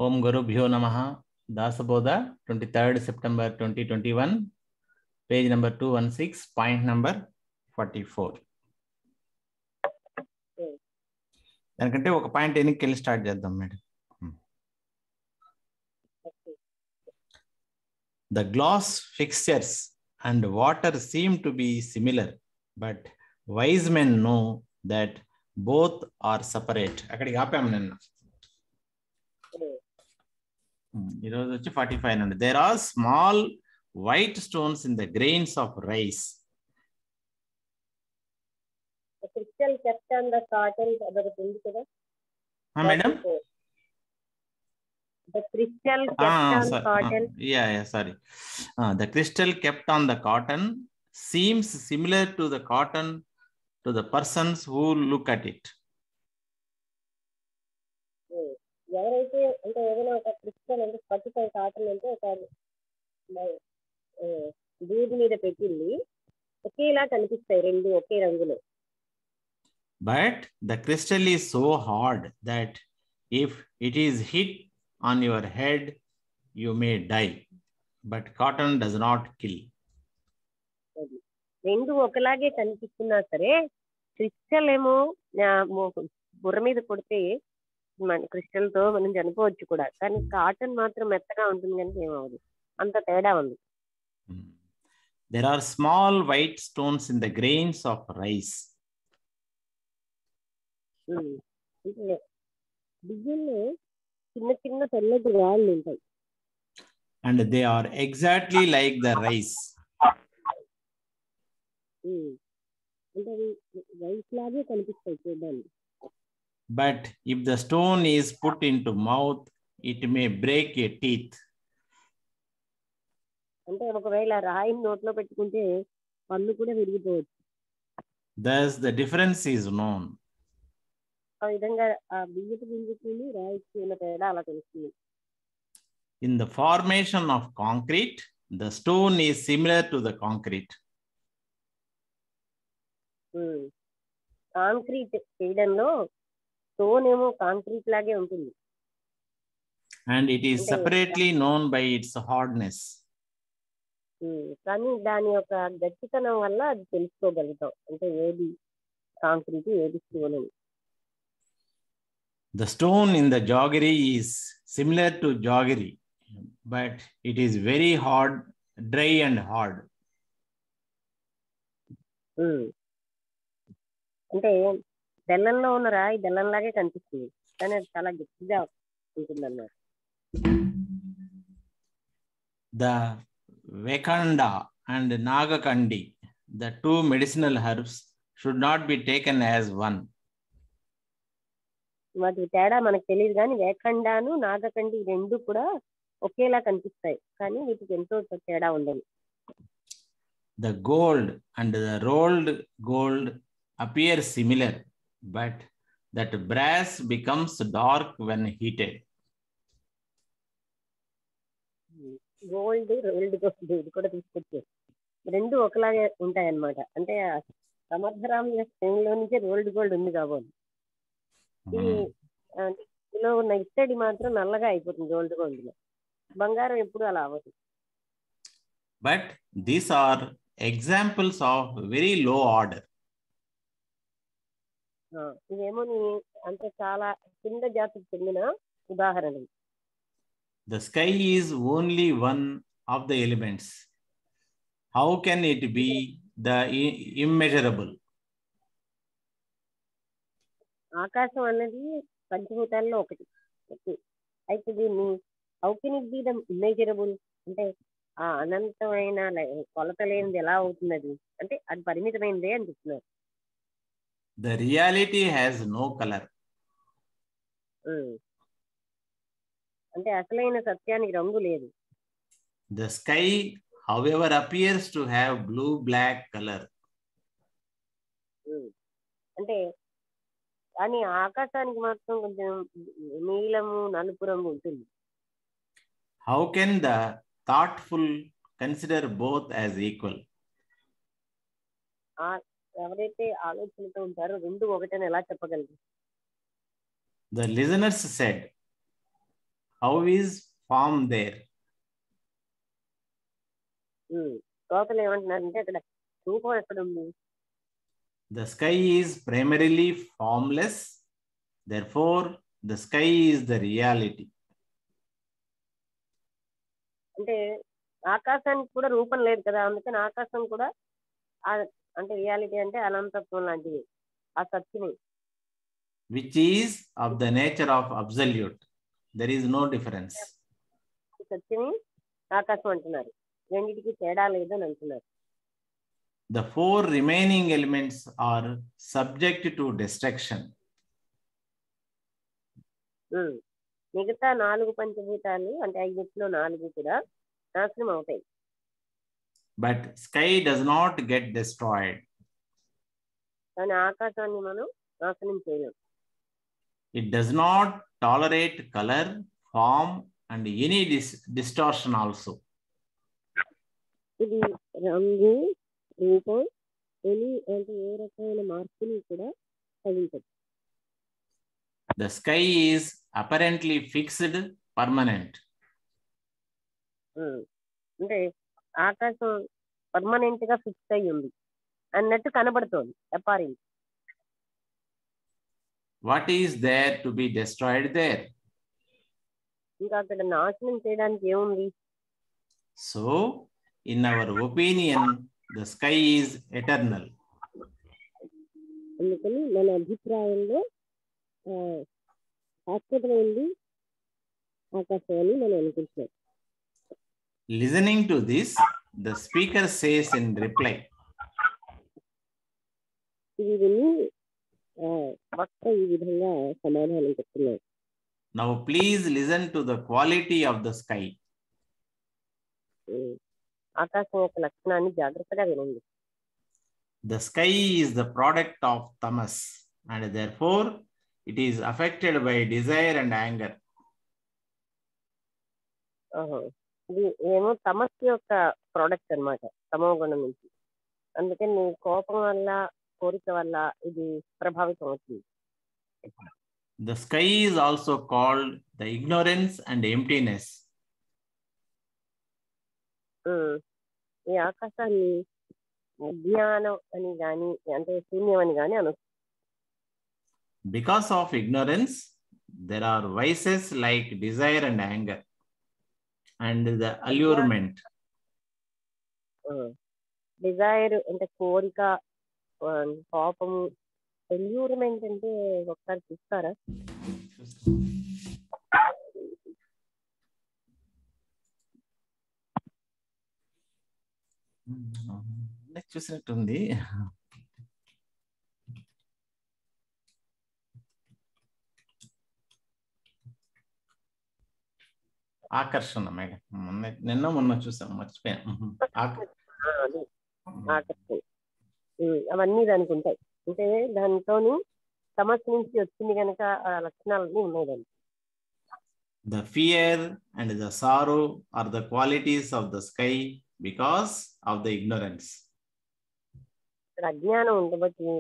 Om Gurubhyo Namaha. Dasabodha, 23rd September 2021, page number 216, point number 44. దానికంటే ఒక point ఎన్నికి వెళ్ళి start చేద్దాం madam. The glass fixtures and water seem to be similar, but wise men know that both are separate. అక్కడికి ఆపాము నిన్న. ఈరోజు వచ్చి 45 నుండి. There are small white stones in the grains of rice. The crystal kept on the cotton. Madam? The crystal kept on cotton. Sorry. The crystal kept on the cotton seems similar to the cotton to the persons who look at it. ఎవరైతే అంటే ఏదైనా ఒక crystal అంటే స్ఫటిక cotton అంటే ఒక దూది మీద పెట్టింది ఒకేలా కనిపిస్తాయి రెండు ఒకే రంగులో. But the crystal is so hard that if it is hit on your head, you may die. But cotton does not kill. రెండు ఒకలాగే కనిపిస్తున్నా సరే క్రిస్టల్ ఏమో బుర్ర మీద కొడితే మన క్రిస్టల్ తో మనం చనిపోవచ్చు కూడా, కానీ కాటన్ మాత్రం మెత్తగా ఉంటుంది కానీ ఏమవుదు. అంత తేడా ఉంది. There are small white stones in the grains of rice. బియ్యంలో చిన్న చిన్న తెల్లటి రాళ్ళు ఉంటాయి. And they are exactly like the rice. అంటే అవి రైస్ లాగే కనిపిస్తాయి చూడండి. But if the stone is put into mouth, it may break your teeth. అంటే ఒకవేళ రాయిని నోట్లో పెట్టుకుంటే పళ్ళు కూడా విరిగిపోవచ్చు. Thus the difference is known. ఆ విధంగా ఆ బియ్యపు గింజకి రాయికి ఉన్న తేడా అలా తెలుస్తుంది. In the formation of concrete, the stone is similar to the concrete. Concrete చేయడంలో స్టోన్ ఏమో కాంక్రీట్ లాగే ఉంటుంది. And it is separately known by its hardness. కానీ దాని యొక్క గట్టితనం వల్ల అది తెలుసుకోగలుగుతాం, అంటే ఏది కాంక్రీట్ ఏది స్టోన్ అని. The stone in the jaggery is similar to jaggery, but it is very hard, dry and hard. అంటే బెల్లంలో ఉన్న రాయి బెల్లంలాగే కనిపిస్తుంది, కానీ అది చాలా గట్టిగా ఉంటుంది అన్నారు. The Vekhanda and Nagakandi, the two medicinal herbs, should not be taken as one. వాటి తేడా మనకు తెలియదు, కానీ వేఖండాను నాగకండి రెండు కూడా ఒకేలా కనిపిస్తాయి, కానీ వీటికి ఎంతో తేడా ఉండదు. The gold and the rolled gold appear similar, but that brass becomes dark when heated. Gold rolled gold ఇది కూడా తీసుకొచ్చారు, రెండు ఒకలాగే ఉంటాయి అన్నమాట. అంటే సమర్థరాముల శ్రేణిలో నుంచే రోల్డ్ గోల్డ్ ఉంది కాబోలు. ఇందులో ఉన్న ఇత్తడి మాత్రం నల్లగా అయిపోతుంది రోల్డ్ గోల్డ్ లో, బంగారం ఎప్పుడు అలా అవ్వదు. But these are examples of very low order. ఇవేమో అంటే చాలా కింద జాతికి చెందిన ఉదాహరణలు. The sky is only one of the elements. How can it be the immeasurable? ఆకాశం అన్నది పంచభూతాల్లో ఒకటి అయితే దీన్ని how can it be the immeasurable అంటే ఆ అనంతమైన కొలత లేనిది ఎలా అవుతుంది అది, అంటే అది పరిమితమైనదే అని చెప్తున్నారు. The reality has no color. అంటే అసలైన సత్యానికి రంగు లేదు. The sky, however, appears to have blue-black color. అంటే కానీ ఆకాశానికి మాత్రం కొంచెం నీలము నలుపు రంగు ఉంటుంది. How can the thoughtful consider both as equal? ఎవరైతే ఆలోచనతో ఉంటారో రెండు ఒకటని ఎలా చెప్పగలరు? The listeners said, how is form there? కోతలు ఏమంటున్నారంటే అక్కడ రూపం ఎక్కడ ఉంది? The sky is primarily formless, therefore the sky is the reality. అంటే ఆకాశానికి కూడా రూపం లేదు కదా, అందుకని ఆకాశం కూడా అంటే రియాలిటీ అంటే అనంతత్వం లాంటిది, ఆ సత్యమే. Which is of the nature of absolute. There is no difference. సత్యమే ఆకాశం అంటున్నారు, రెండింటికి తేడా లేదు అని అంటున్నారు. The four remaining elements are subject to destruction. మిగతా 4 పంచభూతాలు అంటే 5లో 4 కూడా నాశనం అవుతాయి. But sky does not get destroyed. కానీ ఆకాశాన్ని మనం నాశనం చేయలేం. It does not tolerate color, form and any distortion also. ఇది రంగు, రూపం, అంటే ఏ రకమైన మార్పుని కూడా కలిగించదు. The sky is apparently fixed, permanent. అంటే ఆకాశం పర్మనెంట్ గా ఫిక్స్ అయ్యి ఉంది అన్నట్టు కనబడుతోంది. Apparent. What is there to be destroyed there? ఇంకా అక్కడ నాశనం చేయడానికి ఏముంది? So, in our opinion, the sky is eternal. అందుకని మన అభిప్రాయంలో శాశ్వతమైంది ఆకాశం అని మనం అనుకుంటున్నాం. Listening to this, the speaker says in reply. ఇది విని వక్త ఈ విధంగా సమాధానం చెప్తున్నారు. Now please listen to the quality of the sky. ఆకాశం యొక్క లక్షణాన్ని జాగ్రత్తగా వినండి. The sky is the product of tamas and therefore it is affected by desire and anger. ఇది ఏమో తమస్సు యొక్క ప్రోడక్ట్ అన్నమాట, తమో గుణం నుంచి. అందుకని కోపం వల్ల, కోరిక వల్ల ఇది ప్రభావితం అవుతుంది. The sky is also called the ignorance and emptiness. ఈ ఆకాశాన్ని అజ్ఞానం అని గాని అంటే శూన్యం అని గాని అనొచ్చు. Because of ignorance, there are vices like desire and anger and the allurement. Desire అంటే కోరిక, కోపము. అల్యూర్మెంట్ అంటే ఒకసారి చూస్తారా? చూసినట్టుంది. ఆకర్షణ మేడం, మొన్న చూసాం, మర్చిపోయాను. ఆకర్షణ అవన్నీ దానికి ఉంటాయి. అంటే దాంట్లోని సమస్య నుంచి వచ్చింది కనుక ఆ లక్షణాలన్నీ ఉన్నాయి దానికి. The fear and the sorrow are the qualities of the sky because of the ignorance. అజ్ఞానం ఉండబట్టి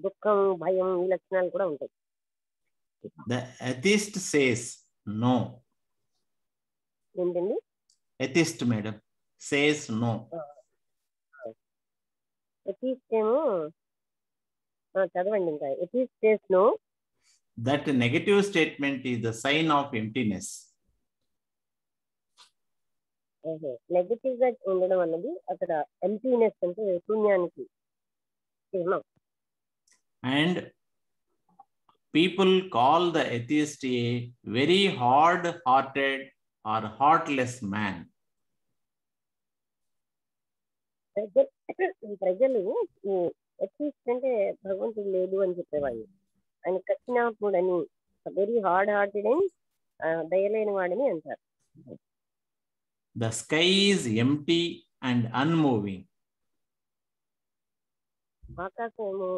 దుఃఖం, భయం ఈ లక్షణాలు కూడా ఉంటాయి. The atheist says no. ఏంటండి? Atheist madam says no. atheist ఏమో చదవండి ఇంకా. atheist says no. That negative statement is the sign of emptiness. Negative గా ఉండడం అన్నది అక్కడ ఎంప్టీనెస్ అంటే శూన్యానికి చిహ్నం. And people call the atheist a very hard-hearted or heartless man. ప్రజలు atheist అంటే భగవంతుడు లేదు అని చెప్పేవాళ్ళు. ఆయన కఠినాత్ముడని, వెరీ హార్డ్ హార్టెడ్ అని, దయలేని వాడని అంటారు. The sky is empty and unmoving. ఆకాశం ఏమో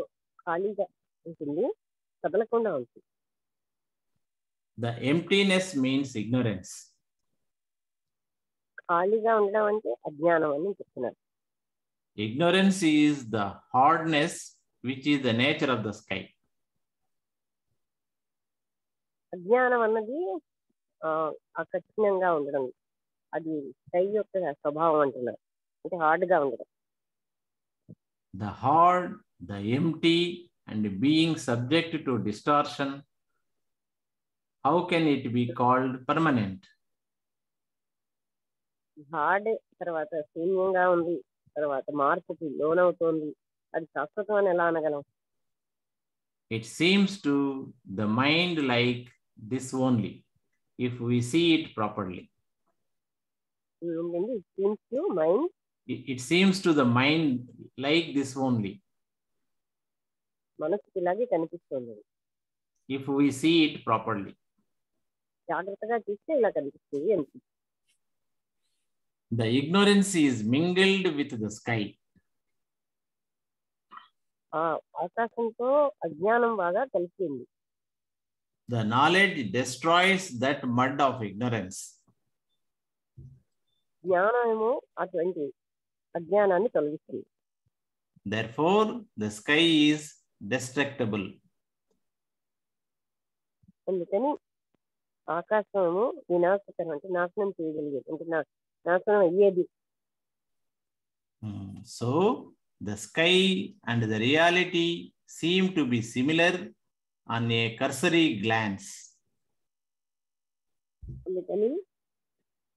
ఖాళీగా ఉంటుంది, కదలకుండా ఉంటుంది. The emptiness means ignorance. ఖాళీగా ఉండడం అంటే అజ్ఞానం అని చెప్తున్నారు. Ignorance is the hardness which is the nature of the sky. అజ్ఞానం అన్నది కఠినంగా ఉండడం, అది స్కై యొక్క స్వభావం అంటున్నారు, అంటే హార్డ్ గా ఉండడం. The hard, the empty, and being subject to distortion, how can it be called permanent? Hard, తర్వాత శూన్యంగా ఉంది, తర్వాత మార్పుకి లోనవుతోంది, అది శాశ్వతం అని ఎలా అనగలం? It seems to the mind like this only, if we see it properly. ఏంటండి? Seems to mind, It seems to the mind like this only, మనసుకి ఇలాగే కనిపిస్తుంది, if we see it properly. జాగ్రత్తగా చూస్తే ఇలా కనిపిస్తుంది అని. The ignorance is mingled with the sky. ఆకాశంతో అజ్ఞానం బాగా కలిసింది. The knowledge destroys that mud of ignorance. జ్ఞానం ఏమో అటువంటి అజ్ఞానాన్ని తొలగిస్తుంది. Therefore, the sky is destructible. అందుకని ఆకాశం ఏమో వినాశకరం, అంటే నాశనం చేయగలిగేది, అంటే నాశనం అయ్యేది. So, the sky and the reality seem to be similar on a cursory glance. అందుకని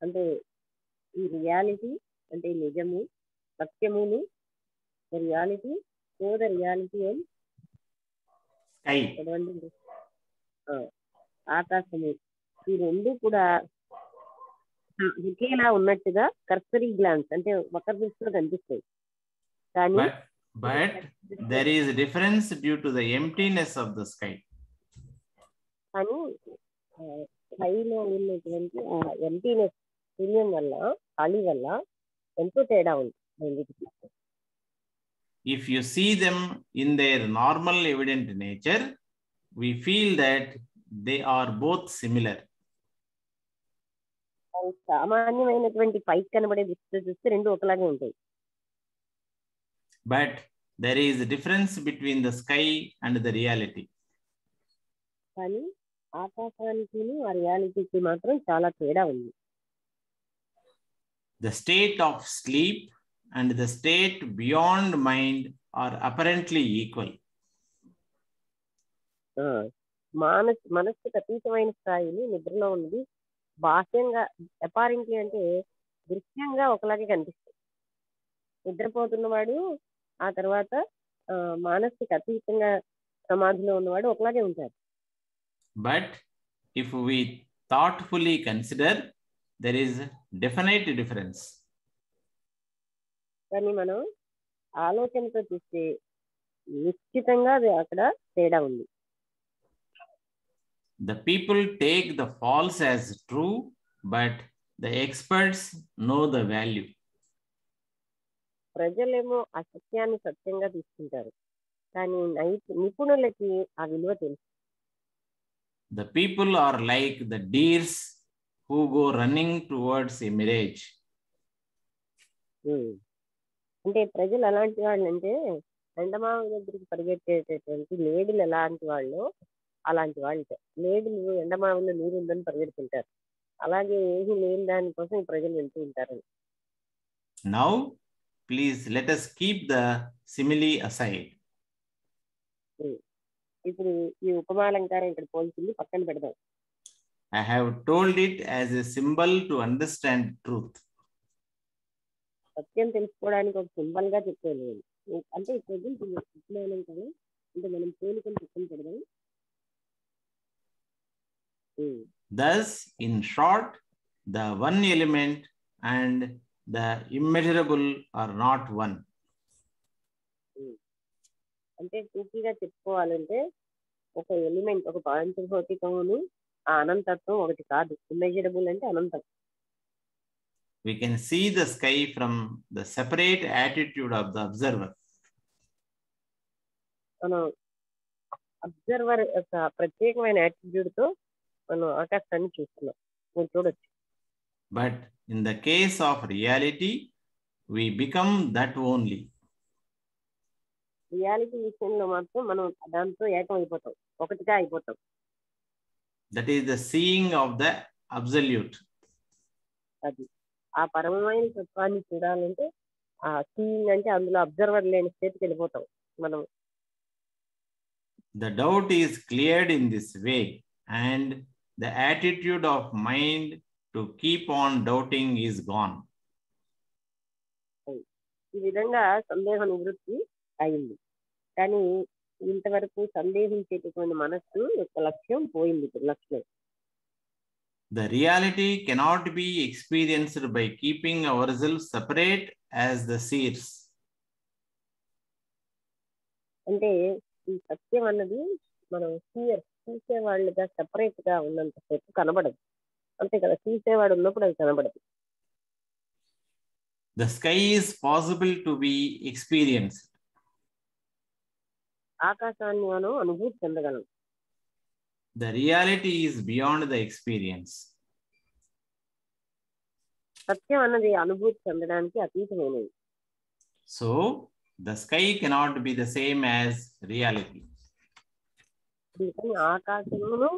అంటే ఈ రియాలిటీ అంటే నిజము, సత్యమును, reality, so the reality and Sky. ఆకాశము, ఈ రెండు కూడా ఒకేలా ఉన్నట్టుగా కర్సరీ గ్లాన్స్ అంటే ఒక దృష్టిలో కనిపిస్తాయి. కానీ But there is a difference due to the emptiness of the sky. కానీ స్కైలో ఉన్నటువంటి ఎంటీనెస్, శూన్యం వల్ల, ఖాళీ వల్ల ఎంతో తేడా ఉంది రెండింటికి. If you see them in their normal evident nature, we feel that they are both similar. సామాన్యమైనటువంటి పైకి కనబడే దృష్టితో చూస్తే రెండు ఒకలాగే ఉంటాయి. But there is a difference between the sky and the reality. కానీ ఆకాశానికి ఆ రియాలిటీకి మాత్రం చాలా తేడా ఉంది. The state of sleep and the state beyond mind are apparently equal. మనస్సుకు అతీతమైన స్థాయిని నిద్రలో ఉన్నది బాహ్యంగా, అపారెంట్లీ అంటే దృశ్యంగా ఒకలాగే కనిపిస్తుంది. నిద్రపోతున్నవాడు ఆ తర్వాత మానసిక అతీతంగా సమాధిలో ఉన్నవాడు ఒకలాగే ఉంటారు. But if we thoughtfully consider, there is a definite difference. కానీ మనం ఆలోచనతో చూస్తే నిశ్చితంగా అక్కడ తేడా ఉంది. The people take the false as true, but the experts know the value. ప్రజలేమో ఆ సత్యాన్ని సత్యంగా తీసుకుంటారు, కానీ నిపుణులకి ఆ విలువ తెలుసు. The people are like the deers who go running towards a mirage. అంటే ప్రజలు ఎలాంటి వాళ్ళు అంటే ఎండమావి దగ్గరికి పరిగెత్తేటటువంటి లేడీలు ఎలాంటి వాళ్ళు, అలాంటి వాళ్ళు. లేడీలు ఎండమావిలో నీరు ఉందని పరిగెడుతుంటారు, అలాగే ఏమీ లేని దానికోసం ఈ ప్రజలు వెళ్తూ ఉంటారు. Now, please let us keep the simile aside. ఇప్పుడు ఈ ఉపమాలంకారం ఇక్కడ పోల్చింది పక్కన పెడదాం. I have told it as a symbol to understand truth. సత్యం తెలుసుకోవడానికి ఒక సింబల్ గా చెప్పాను. అంటే ఈ ప్రజెంట్ ఉపమాలంకారం అంటే మనం పోలికలు పక్కన పెడదాం. Thus, in short, the one element and the immeasurable are not one. అంటే టూకీగా చెప్పుకోవాలంటే ఒక ఎలిమెంట్, ఒక పాంచభౌతికమును ఆ అనంతత్వం ఒకటి కాదు. ఇమ్మెజరబుల్ అంటే అనంతం. We can see the sky from the separate attitude of the observer. మనం అబ్జర్వర్ యొక్క ప్రత్యేకమైన యాటిట్యూడ్ తో మనం ఆకాశాన్ని చూస్తున్నాం, మీరు చూడొచ్చు. But in the case of reality, we become that only. Reality విషయంలో మాత్రం మనం దాంతో ఏకం అయిపోతాం, ఒకటిగా అయిపోతాం. That is the seeing of the absolute. అది ఆ పరమమైన తత్వాన్ని చూడాలంటే ఆ సీయింగ్ అంటే అందులో అబ్జర్వర్ లేని స్టేట్కి వెళ్ళిపోతాం మనం. The doubt is cleared in this way, and the attitude of mind to keep on doubting is gone. ఈ విధంగా సందేహ నివృత్తి అయింది. కానీ ఇంతవరకు సందేహించేటటువంటి మనస్సు యొక్క లక్ష్యం పోయింది. లక్ష్యం The reality cannot be experienced by keeping ourselves separate as the seers. అంటే ఈ సత్యం అన్నది మనం చూసేవాళ్ళుగా సెపరేట్ గా ఉన్నంతసేపు కనబడదు. అంతే కదా, చూసేవాడు ఉన్నప్పుడు అది కనబడదు. The sky is possible to be experienced. ఆకాశాన్ని మనం అనుభూతి చెందగలం. The reality is beyond the experience. సత్యం అన్నది అనుభూతి చెందడానికి అతీతమైనది. So the sky cannot be the same as reality. ఆకాశమును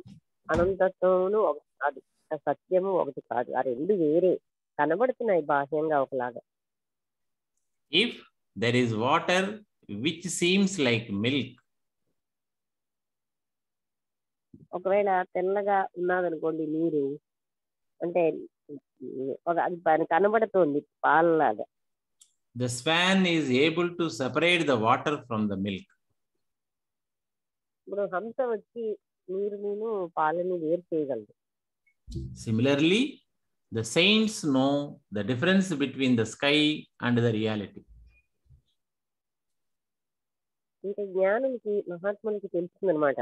అనంతత్వమును ఒకటి కాదు, సత్యము ఒకటి కాదు. ఆ రెండు వేరే కనబడుతున్నాయి బాహ్యంగా ఒకలాగా. If there is water which seems like milk, ఒకవేళ తెల్లగా ఉన్నదనుకోండి నీరు, అంటే అది కనబడుతోంది పాలలాగా. the swan is able to separate the water from the milk. ఇప్పుడు హంస వచ్చి నీరును పాలని వేరు చేయగలదు. Similarly, the saints know the difference between the sky and the reality. ఇంకా జ్ఞానికి మహాత్ములకి తెలుస్తుందన్నమాట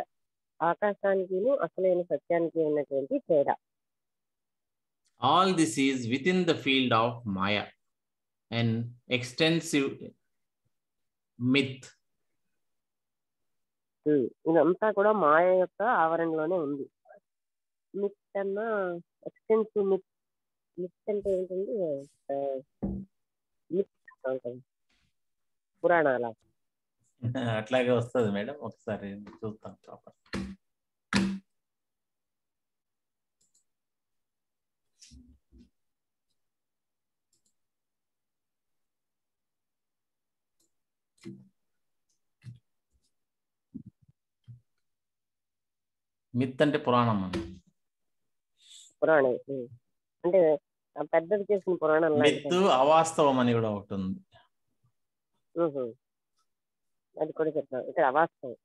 ఆకాశానికి అసలైన సత్యానికి ఉన్నటువంటి తేడా. All this is within the field of Maya, an extensive myth. ఇదంతా కూడా మాయ యొక్క ఆవరణలోనే ఉంది. మిత్ అన్న ఎక్స్టెన్సివ్ మిత్ అంటే ఏంటండి, మిత్ పురాణాల అట్లాగే వస్తుంది మేడం, ఒకసారి చూస్తాం ప్రాపర్. మిత్ అంటే పురాణం అండి. పురాణం అంటే పెద్దది చేసిన పురాణం. మిత్ అవాస్తవం అని కూడా ఒకటి ఉంది. అది కూడా చెప్తాను ఇక్కడ అవాస్తవం.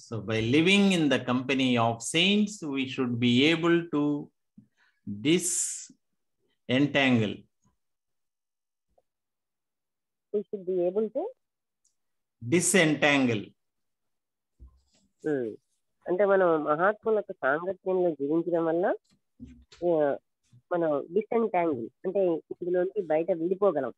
So by living in the company of saints, we should be able to disentangle. We should be able to disentangle. అంటే మనం మహాత్ములకు సాంగత్యంలో జీవించడం వల్ల మనం డిసెంటాంగిల్ అంటే ఇందులోంచి బయట విడిపోగలం.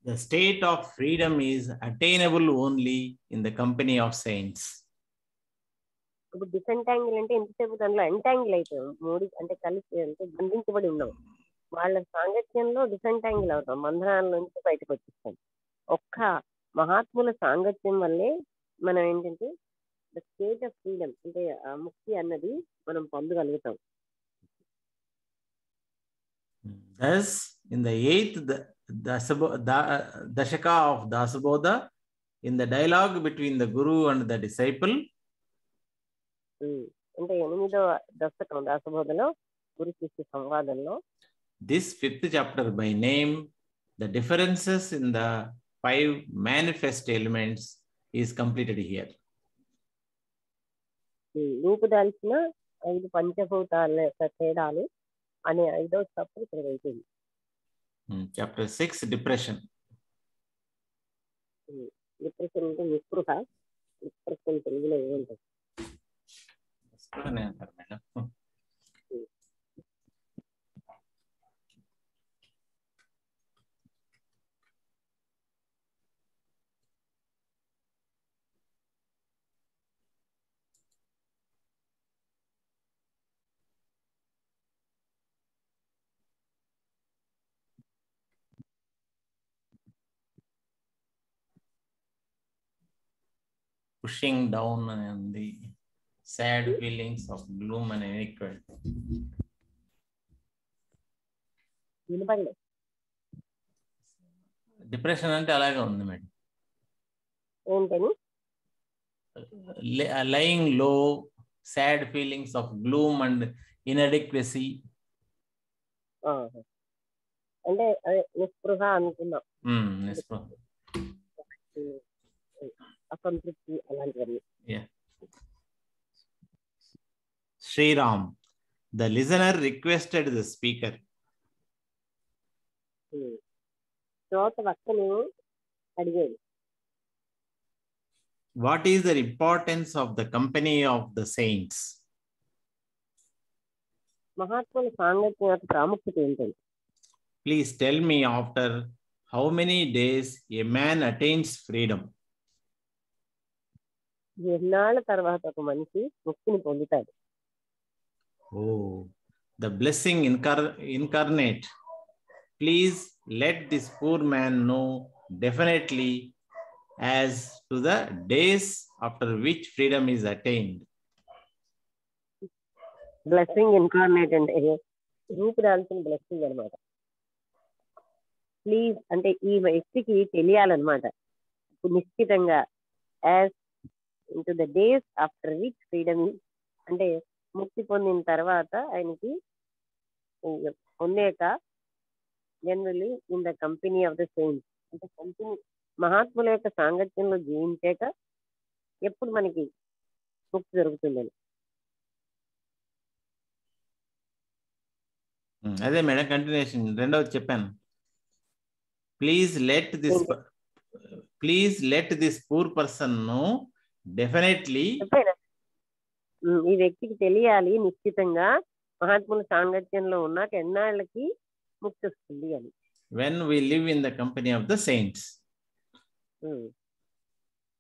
The state of freedom is attainable only in the company of saints. ఇప్పుడు డిసెంటాంగిల్ అంటే ఎంతసేపు దాంట్లో ఎంటాంగిల్ అయిపోయాం, మూడు అంటే కలిసి అంటే బంధించబడి ఉన్నాం. వాళ్ళ సాంగత్యంలో డిసెంటాంగిల్ అవుతాం, బంధనాల నుంచి బయటకు వచ్చేస్తాం. ఒక్క మహాత్ముల సాంగత్యం వల్లే మనం ఏంటంటే ద స్టేట్ ఆఫ్ ఫ్రీడమ్ అంటే ఆ ముక్తి అన్నది మనం పొందగలుగుతాం. Thus, in the 8th Dashaka of Dasabodha, in the dialogue between the Guru and the disciple, అంటే 8వ దశకం దాసబోధలో గురు శిష్య సంవాదంలో, this 5th chapter by name, the differences in the 5 manifest elements is completed here. రూపుదాల్చిన 5 పంచభూతాల తేడాలు అనే 5వ చాప్టర్ ఇక్కడ వెళ్తుంది. Chapter 6, depression. డిప్రెషన్ అంటే నిస్పృహ. డిప్రెషన్ తెలుగులో ఏమంటారు? Madam pushing down on the sad feelings of gloom and iniquity. వినపడలేదు. డిప్రెషన్ అంటే అలాగే ఉంది మేడం. ఏంటని? Lying low, sad feelings of gloom and inadequacy. అంటే అదే నిస్పృహ అనుకున్నాం, నిస్పృహ, అసంతృప్తి అలాంటివన్నీ. Sriram, the listener requested the speaker. శ్రోత వక్తను అడిగాడు, what is the importance of the company of the saints? మహాత్ముల సాంగత్యం యొక్క ప్రాముఖ్యత ఏంటంటే, Please tell me after how many days a man attains freedom. ఎన్నాళ్ళ తర్వాత ఒక మనిషి ముక్తిని పొందుతాడు? Oh, the blessing incarnate. Please let this poor man know definitely as to the days after which freedom is attained. Blessing incarnate అంటే రూపుదాల్సిన blessing అనమాట. Please అంటే ఈ వ్యక్తికి తెలియాలన్నమాట నిశ్చితంగా, as into the days after which freedom, అంటే ముక్తి పొందిన తర్వాత ఆయనకి పొందాక generally in the company of the saints, అంటే కంపెనీ మహాత్ముల యొక్క సాంగత్యంలో జీవించాక ఎప్పుడు మనకి ముక్తి జరుగుతుందని. అదే మేడం కంటిన్యూషన్ రెండవది చెప్పాను. Please let this poor person know definitely. ఈ వ్యక్తికి తెలియాలి నిశ్చితంగా మహాత్ముల సాంగత్యంలో ఉన్నాక ఎన్నాళ్ళకి ముక్తి వస్తుంది అని. when we live in the company of the saints.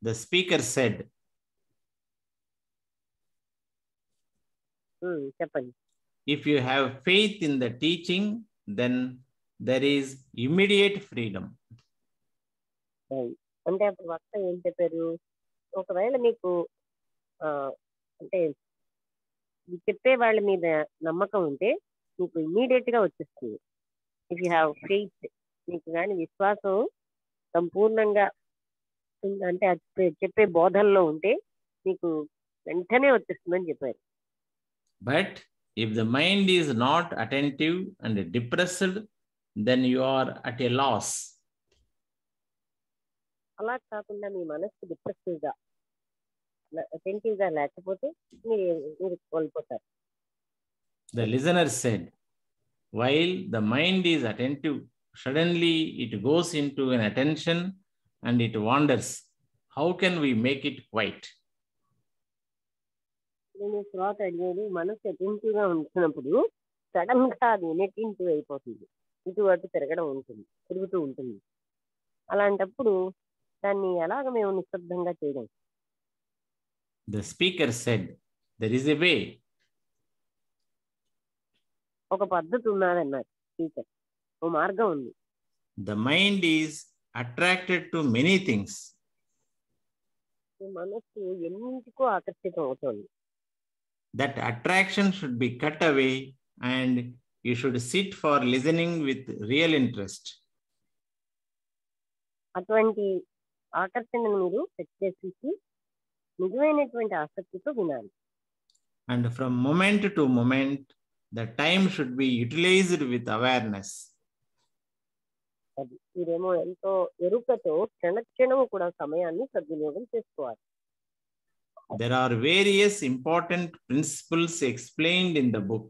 The speaker said, చెప్పండి. if you have faith in the teaching, then there is immediate freedom. అంటే అప్పుడు వక్త ఏం చెప్పారు, ఒకవేళ మీకు అంటే చెప్పే వాళ్ళ మీద నమ్మకం ఉంటే మీకు ఇమ్మీడియట్ గా వచ్చేస్తుంది. ఇఫ్ యూ హ్యావ్ ఫెయిత్, మీకు కానీ విశ్వాసం సంపూర్ణంగా అంటే చెప్పే బోధనలో ఉంటే మీకు వెంటనే వచ్చేస్తుందని చెప్పారు. But if the mind is not attentive and depressed, then you are at a loss. అలా కాకుండా మీ మనస్సు డిప్రెసివ్ గా అటెంటివ్ గా లేకపోతే మీరు కోల్పోతారు. The listener said, while the mind is attentive, suddenly it goes into an attention and it wanders. How can we make it quiet? నేను శ్రోత అడిగేది, మనసు అటెంటివ్ గా ఉంటున్నప్పుడు సడన్ గా అది ఇన్అటెంటివ్ అయిపోతుంది, ఇటు అటు తిరుగుతూ ఉంటుంది. అలాంటప్పుడు దాన్ని ఎలాగ మేము నిశ్శబ్దంగా చేయడం? The speaker said, there is a way. ఒక పద్ధతి ఉన్నదన్నారు స్పీకర్, ఓ మార్గం ఉంది. The mind is attracted to many things. మనస్సు ఎన్నింటికో ఆకర్షితం అవుతుంది. That attraction should be cut away and you should sit for listening with real interest. అటువంటి ఆకర్షణను మీరు సెట్ చేసి నిజమైనటువంటి ఆసక్తితో వినాలి. And from moment to moment, the time should be utilized with awareness. అది మీరేమో ఎంతో ఎరుకతో క్షణక్షణము కూడా సమయాన్ని సద్వినియోగం చేసుకోవాలి. There are various important principles explained in the book.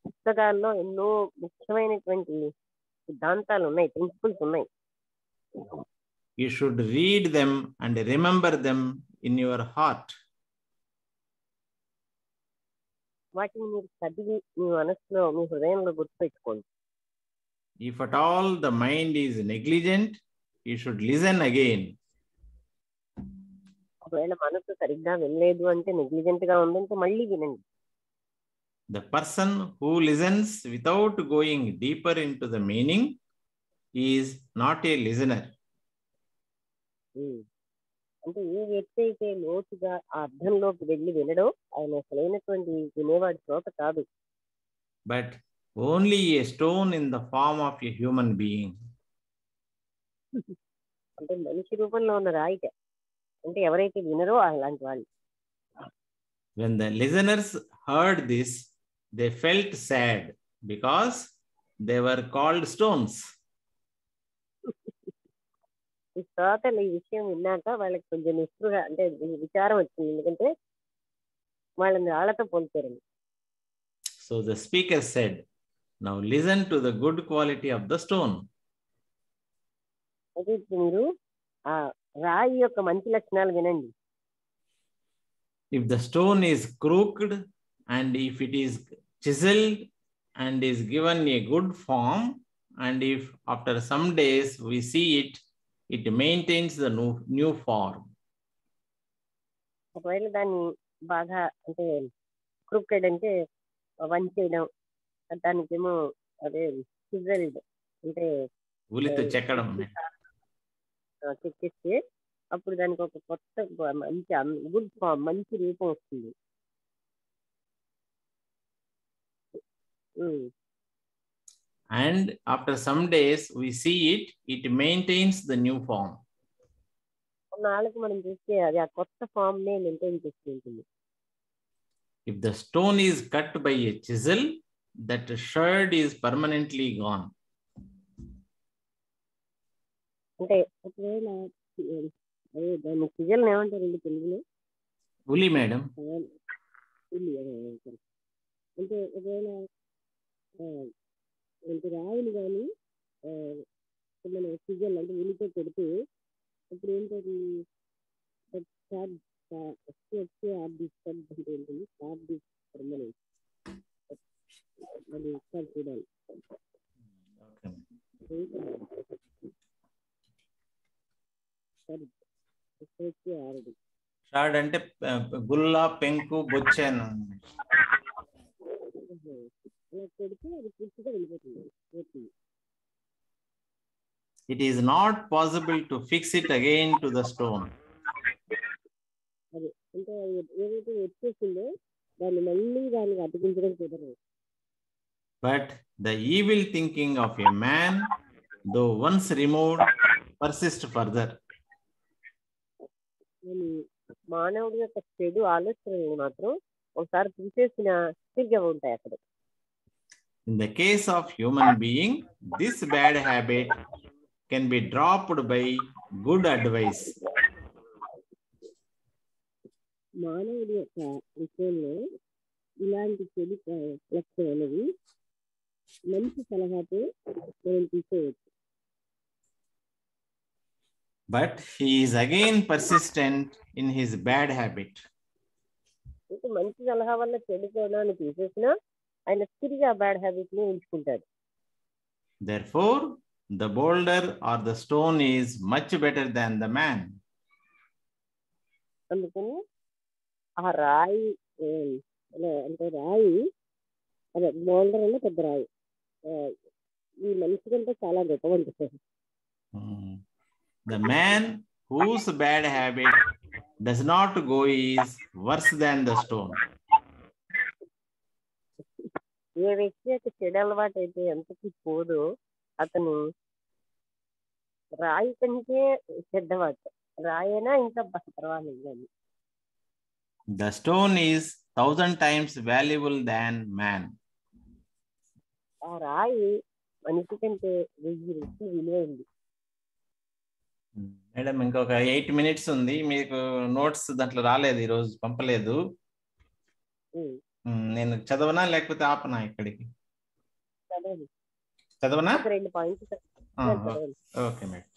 పుస్తకాల్లో ఎన్నో ముఖ్యమైనటువంటి సిద్ధాంతాలు ఉన్నాయి, ప్రిన్సిపల్స్ ఉన్నాయి. You should read them and remember them in your heart. వాటిని మీరు చదివి మీ మనసులో, మీ హృదయంలో గుర్తుపెట్టుకోండి. If at all the mind is negligent, you should listen again. ఒకవేళ మనసు సరిగ్గా వినలేదు అంటే, నెగ్లిజెంట్ గా ఉందంటే మళ్ళీ వినండి. The person who listens without going deeper into the meaning is not a listener. అంటే ఏ వ్యక్తి అయితే లోతుగా ఆ అర్థంలోకి వెళ్ళి వినడో ఆయన అసలైనటువంటి వినేవాడి శ్రోత కాదు. but only a stone in the form of a human being. అంటే మనిషి రూపంలో ఉన్న రాయిట. అంటే ఎవరైతే వినరో అలాంటి వాళ్ళు. When the listeners heard this, they felt sad because they were called stones. ఈ శ్రోతలు ఈ విషయం విన్నాక వాళ్ళకి కొంచెం నిస్పృహ అంటే విచారం వచ్చింది. ఎందుకంటే వాళ్ళని రాళ్లతో పోల్చారండి. So the speaker said, now listen to the good quality of the stone. అయితే ఇప్పుడు మీరు ఆ రాయి యొక్క మంచి లక్షణాలు వినండి. If the stone is crooked and if it is chiseled and is given a good form, and if after some days we see it, it maintains the new form. ఒకవేళ దాన్ని బాగా అంటే క్రూకెడ్ అంటే వంచేయడం, దానికేమో అదే సిజల్డ్ అంటే ఉలితో చెక్కడం. చెక్కిస్తే అప్పుడు దానికి ఒక కొత్త మంచి గుడ్ ఫామ్ మంచి రూపం వస్తుంది. And after some days we see it, it maintains the new form. కొన్నాళ్ళకి మనం చూస్తే అది ఆ కొత్త ఫామ్ నే మెయింటైన్ చేస్తుంటుంది. If the stone is cut by a chisel, that sherd is permanently gone. అంటే ఒకవేళ అదే దాన్ని సిజల్ ఏమంటారండి తెలుగులో? ఉలి మేడం. అంటే ఒకవేళ అంటే రాయిని కానీ మన సిజల్ అంటే ఉలితో పెడితే అప్పుడు ఏంటది చూడాలి. షార్డ్ అంటే గుల్ల, పెంకు, బొచ్చె అని. అలా పెడితే అది పూర్తిగా వెళ్ళిపోతుంది. It is not possible to fix it again to the stone. అది అంటే ఏదైతే వచ్చేసిందో దాన్ని మళ్ళీ దానికి అతికించడం కుదరదు. But the evil thinking of a man, though once removed, persists further. మానవుడి యొక్క చెడు ఆలోచనలు మాత్రం ఒకసారి తీసేసిన తిరిగి ఉంటాయి అక్కడ. In the case of human being, this bad habit can be dropped by good advice. మానవుడి యొక్క విషయంలో ఇలాంటి చెడు లక్షణం అనేది మంచి సలహాతో మనం తీసేయచ్చు. But he is again persistent in his bad habit. మంచి సలహా వల్ల చెడు కోణాన్ని తీసేసినా ఆయన తిరిగి ఆ బ్యాడ్ హ్యాబిట్ ని ఉంచుకుంటాడు. Therefore, the boulder or the stone is much better than the man. అందుకని ఆ రాయి అంటే రాయి అదే బోల్డర్ అనే పెద్ద రాయి ఈ మనిషి కంటే చాలా గొప్పగా ఉంటుంది. The man whose bad habit does not go is worse than the stone. ఏ వ్యక్తి యొక్క చెడు అలవాటు అయితే ఎంతకి పోదో అతను రాయి కంటే చెడ్డవాడు. రాయైనా ఇంకా పర్వాలేదు. The stone is 1,000 times valuable than man. ఆ రాయి మనిషి కంటే 1000 రెట్లు విలువైంది. మేడం ఇంకొక 8 minutes ఉంది. మీకు నోట్స్ దాంట్లో రాలేదు, ఈరోజు పంపలేదు. నేను చదవనా లేకపోతే ఆపనా? ఇక్కడికి చదవనా? 2 points. Okay madam.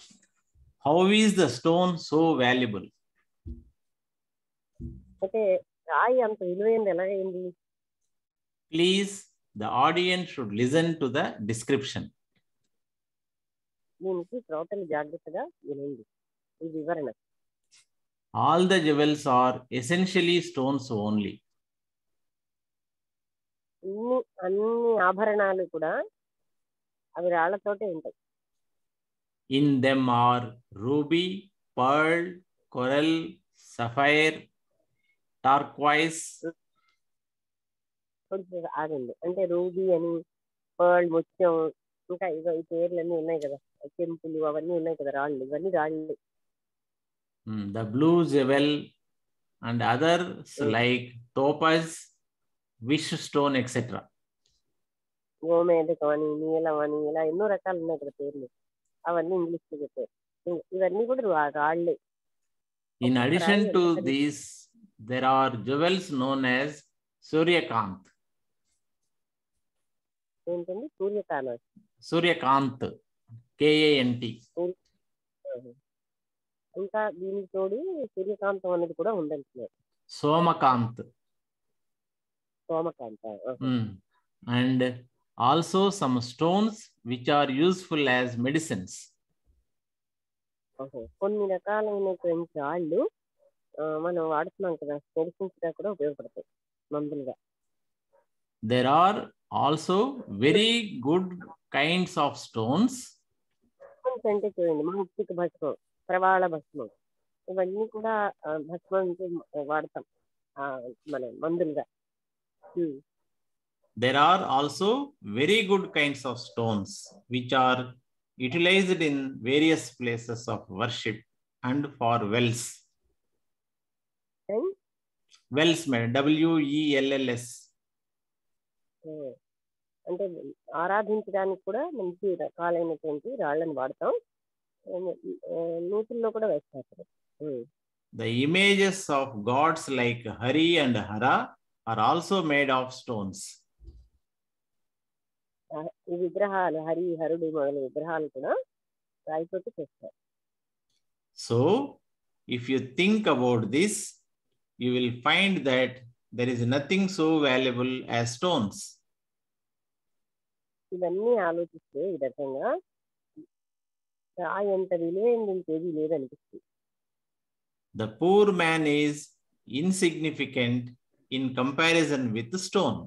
How is the stone so valuable? అంటే రాయి అంత విలువైంది ఎలాగైంది? Please the audience should listen to the description. దీనికి శ్రోతలు జాగ్రత్తగా వినండి ఈ వివరణ. All the jewels are essentially stones only. అన్ని ఆభరణాలు కూడా అవి రాళ్లతోటే ఉంటాయి. In them are ruby, pearl, coral, sapphire, turquoise. కొంచెం ఆగండి, అంటే రూబీ అని, పర్ల్, ముత్యం, ఇంకా ఇగో ఈ పేర్లన్నీ ఉన్నాయి కదా, చెంపులు అవన్నీ ఉన్నాయి కదా, రాళ్ళు, ఇవన్నీ రాళ్ళు. The blue jewel and others like topaz, wish stone, etc. గోమేధకం అని, నీలం అని, ఇలా ఎన్నో రకాలు ఉన్నాయి కదా పేర్లు, అవన్నీ ఇంగ్లీష్ లో చెప్పారు. ఇవన్నీ కూడా రాళ్ళే. In addition to these, there are jewels known as Suryakant. ఏంటండి? సూర్యకాంత్. Suryakant, KANT. ఇంకా దీనికి తోడు సూర్యకాంతం అనేది కూడా ఉందంటున్నారు. Somakant. Somakanta. And also some stones which are useful as medicines. కొన్ని రకాలైనటువంటి రాళ్ళు మనం వాడుతున్నాం కదా, మెడిసిన్స్ గా కూడా ఉపయోగపడతాయి, మందులుగా. There are also very good kinds of stones. అంటే చూడండి, మానసిక భస్మం, ప్రవాళ భస్మం, ఇవన్నీ కూడా భస్మం వాడతాం మన మందులుగా. There are also very good kinds of stones which are utilized in various places of worship and for wells. Wells, WELLS. అంటే ఆరాధించడానికి కూడా మంచి రకాలైనటువంటి రాళ్ళని వాడతాం, నూతుల్లో కూడా వేస్తారు. The images of gods like Hari and Hara are also made of stones. ఈ విగ్రహాలు, హరి, హరుడు మొదలు విగ్రహాలు కూడా రాయితోటి చేస్తారు. So, if you think about this, you will find that there is nothing so valuable as stones. ఇవన్నీ ఆలోచిస్తే ఈ రకంగా రాయి ఎంత విలువైంది ఇంకేది లేదనిపిస్తుంది. The poor man is insignificant in comparison with the stone.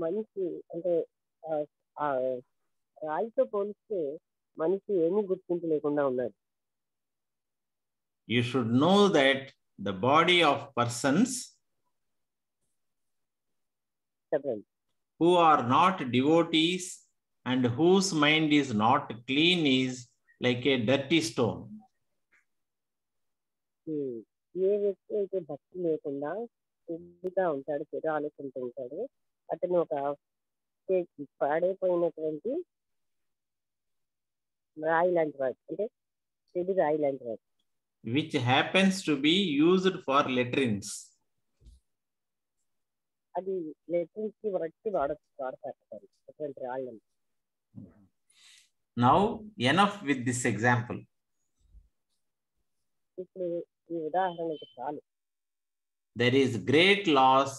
మనిషి అంటే రాయితో పోలిస్తే మనిషి ఏమీ గుర్తింపు లేకుండా ఉన్నాడు. You should know that the body of persons who are not devotees and whose mind is not clean is like a dirty stone. ఏ వ్యక్తి అయితే భక్తి లేకుండా శుద్ధిగా ఉంటాడు, చెడు ఆలోచనతో ఉంటాడు, అతను ఒక పాడైపోయినటువంటి రాయి లాంటి వాడు, అంటే చెడు రాయి లాంటి వాడు. Which happens to be used for latrines. అది లెట్రిన్స్ కి వట్టి వాడతారు అటువంటి రాళ్ళని. Now enough with this example. ఇప్పుడు ఈ ఉదాహరణకి చాలు. There is great loss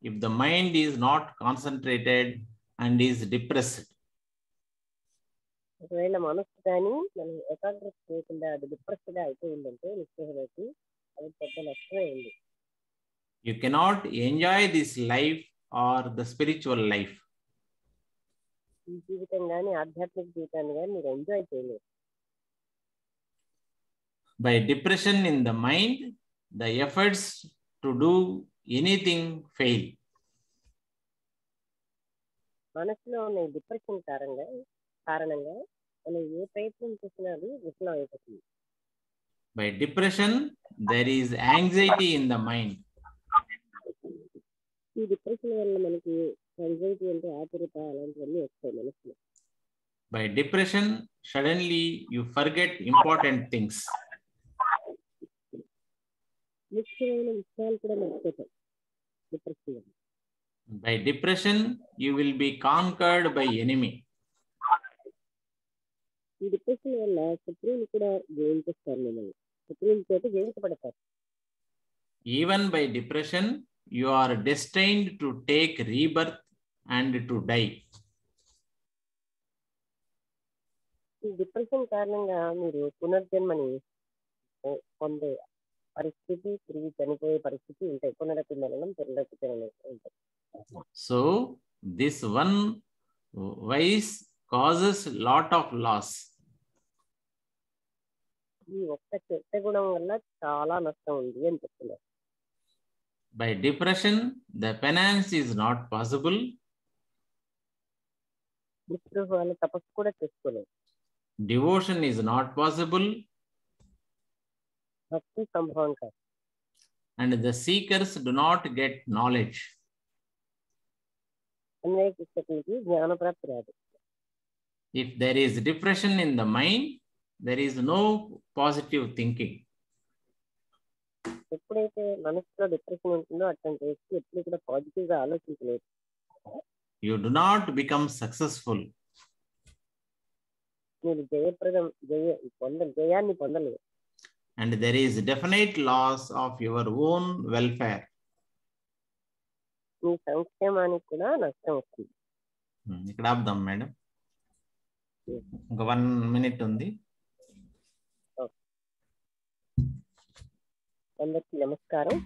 if the mind is not concentrated and is depressed. ఒకవేళ మనసు కానీ మనం ఏకాగ్రత చేయకుండా అది డిప్రెస్డ్ గా అయిపోయిందంటే నిశ్చయమైతే అది పెద్ద నష్టమే ఉంది. You cannot enjoy this life or the spiritual life. ఈ జీవితం కానీ ఆధ్యాత్మిక జీవితాన్ని కానీ మీరు ఎంజాయ్ చేయలేరు. By depression in the mind, the efforts to do anything fail. మనసులో ఉన్న డిప్రెషన్ కారణంగా మనం ఏ ప్రయత్నం చేసినా అది విఫలం అయిపోతుంది. By depression, there is anxiety in the mind. ఈ డిప్రెషన్ వల్ల మనకి యాంగ్జైటీ అంటే ఆతురత అలాంటివన్నీ వస్తాయి మనసులో. By depression, suddenly you forget important things. ముఖ్యమైన విషయాలు కూడా మర్చిపోతాయి డిప్రెషన్ వల్ల. By depression, you will be conquered by enemy. ఈ డిప్రెషన్ వల్ల శత్రువులు కూడా జయించేస్తారు, మిమ్మల్ని శత్రువులతో జయించబడతారు. Even by depression, you are destined to take rebirth and to die. ఈ డిప్రెషన్ కారణంగా మీరు పునర్జన్మని పొందే పరిస్థితి, తిరిగి చనిపోయే పరిస్థితి ఉంటాయి. పునరపి మరణం, పునరపి జననం ఉంటాయి. So this one vice causes lot of loss. ఈ ఒక్క చెత్త గుణం వల్ల చాలా నష్టం ఉంది అని చెప్తున్నారు. By depression, the penance is not possible. ఇప్పుడు వాళ్ళు తపస్సు కూడా చేసుకోలేదు. Devotion is not possible. భక్తి సంభవం కాదు. And the seekers do not get knowledge. అన్వేషిస్తున్నది జ్ఞానప్రాప్తి రాదు. If there is depression in the mind, there is no positive thinking. ఎప్పుడైతే మనసులో డిప్రెషన్ ఉంటుందో అట్లాంటి వ్యక్తి ఎప్పుడు కూడా పాజిటివ్ గా ఆలోచించలేదు. You do not become successful. మీరు జయాన్ని పొందలేదు. And there is definite loss of your own welfare. మీ సంక్షేమానికి కూడా నష్టం వస్తుంది. ఇక్కడ ఆపుదాం మేడం, ఇంకా 1 minute ఉంది. అందరికీ నమస్కారం.